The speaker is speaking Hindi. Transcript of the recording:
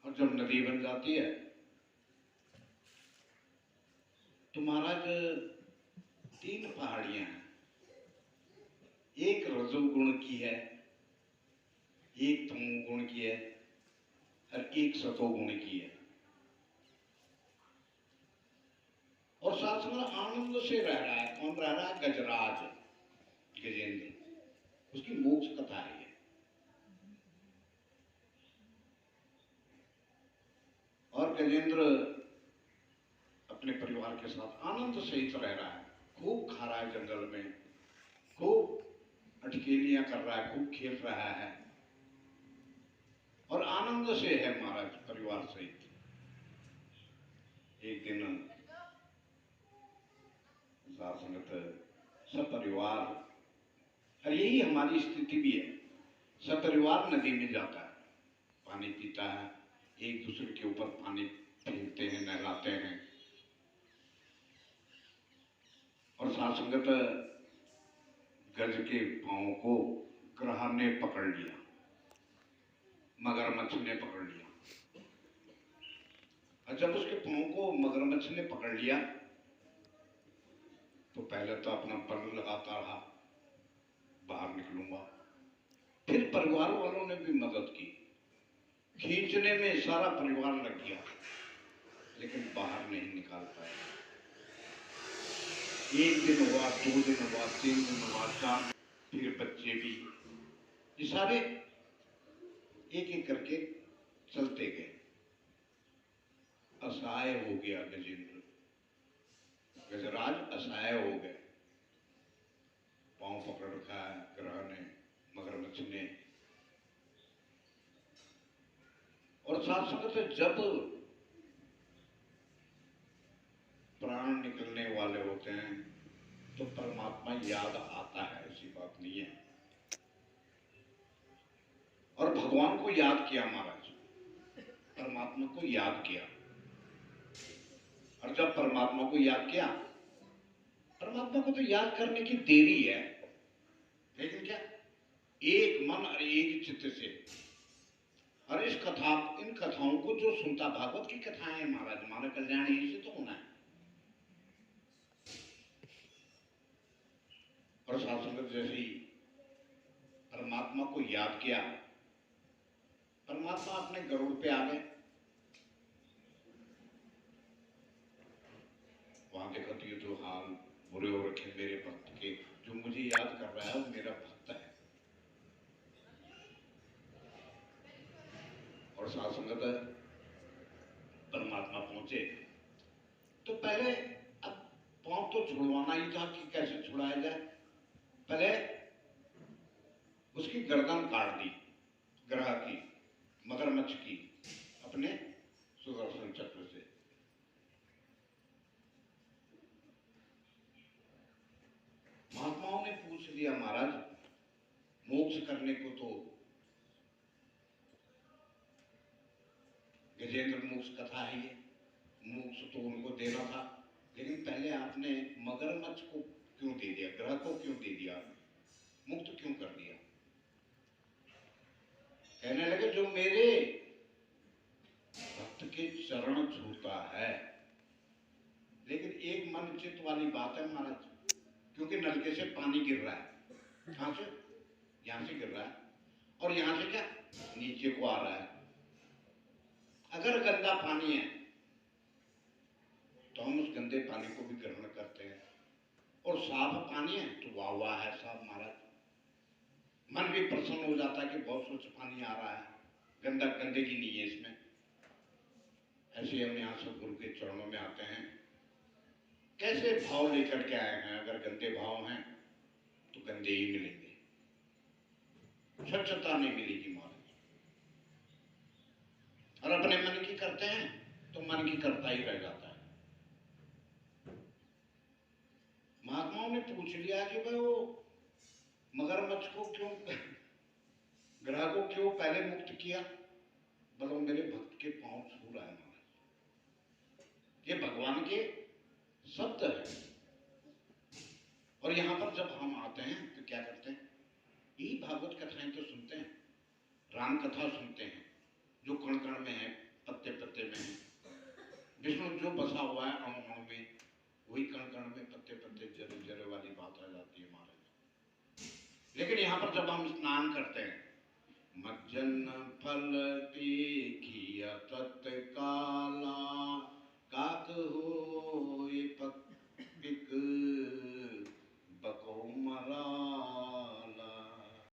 और जब नदी बन जाती है तो महाराज तीन पहाड़ियां हैं, एक रजोगुण की है, एक तमोगुण की है और एक सतोगुण की है। और साथ में आनंद से रह रहा है। कौन रह रहा है? गजराज, गजेंद्र। उसकी मोक्ष कथा है ये। और गजेंद्र अपने परिवार के साथ आनंद सहित रह रहा है, खूब खा रहा है जंगल में, खूब अटकेलियां कर रहा है, खूब खेल रहा है और आनंद से है महाराज परिवार सहित। एक दिन संगत सब परिवार, और यही हमारी स्थिति भी है, सब परिवार नदी में जाता है, पानी पीता है, एक दूसरे के ऊपर पानी फेंकते हैं, नहलाते हैं। और साथ संगत गज के पांव को ग्रह ने पकड़ लिया, मगरमच्छ ने पकड़ लिया। और जब उसके पांव को मगरमच्छ ने पकड़ लिया तो पहले तो अपना पर लगाता रहा, बाहर निकलूंगा। फिर परिवार वालों ने भी मदद की, खींचने में सारा परिवार लग गया, लेकिन बाहर नहीं निकाल पाया। एक दिन हुआ, 2 दिन हुआ, 3 दिन हुआ, 4, फिर बच्चे भी, ये सारे एक एक करके चलते गए। असहाय हो गया गजेंद्र, गजराज असहाय हो गए। पांव पकड़ रखा है ग्रह ने, मगरमच्छ ने। और साथ संगत जब प्राण निकलने वाले होते हैं तो परमात्मा याद आता है, ऐसी बात नहीं है। और भगवान को याद किया महाराज, परमात्मा को याद किया। और जब परमात्मा को याद किया, परमात्मा को तो याद करने की देरी है, लेकिन क्या, एक मन और एक चित्त से। और इस कथा, इन कथाओं को जो सुनता, भागवत की कथाएं महाराज, हमारा कल्याण यहीं से तो होना है। और साथ संगत जैसे ही परमात्मा को याद किया, परमात्मा अपने गरुड़ पे आ गए। वहां देखो तो ये जो हाल बुरे हो रखे मेरे भक्त के, जो मुझे याद कर रहा है वो मेरा भक्त है। और साथ संगत परमात्मा पहुंचे तो पहले, अब पांव तो छुड़वाना ही था कि कैसे छुड़ाया जाए। पहले उसकी गर्दन काट दी, ग्रह की, मगरमच्छ की, अपने सुदर्शन चक्र से। महात्माओं ने पूछ लिया, महाराज मोक्ष करने को तो गजेंद्र मोक्ष कथा है ये, मोक्ष तो उनको देना था, लेकिन पहले आपने मगरमच्छ को क्यों दे दिया, ग्रह को क्यों दे दिया, मुक्त क्यों कर दिया? कहने लगे जो मेरे भक्त के चरण छूता है। लेकिन एक मन चित्त वाली बात है महाराज, क्योंकि नलके से पानी गिर रहा है, कहां से? यहां से गिर रहा है, और यहां से क्या, नीचे को आ रहा है। अगर गंदा पानी है तो हम उस गंदे पानी को भी ग्रहण करते हैं, और साफ पानी है तो वाह वाह है साफ महाराज, मन भी प्रसन्न हो जाता है कि बहुत स्वच्छ पानी आ रहा है, गंदगी नहीं है इसमें। ऐसे हम यहाँ सब गुरु के चरणों में आते हैं, कैसे भाव लेकर के आए हैं? अगर गंदे भाव हैं तो गंदे ही मिलेंगे, स्वच्छता नहीं मिलेगी महाराज। और अपने मन की करते हैं तो मन की करता ही रह जाता है। महात्माओं ने पूछ लिया कि भाई वो मगरमच्छ को क्यों, ग्रह को क्यों पहले मुक्त किया? बोलो मेरे भक्त के पांव छू रहा है महाराज, ये भगवान के शब्द है। और यहां पर जब हम आते हैं तो क्या करते हैं? यही भागवत कथाएं तो सुनते हैं, राम कथा सुनते हैं, जो कण कण में है, पत्ते पत्ते में है, विष्णु जो बसा हुआ है अणु अणु में, वही कण कण में, पत्ते पत्ते जरे जरे वाली बात आ जाती है महाराज। लेकिन यहाँ पर जब हम स्नान करते हैं, मज्जन फल तीखिया तत्काला, काक होए पथिक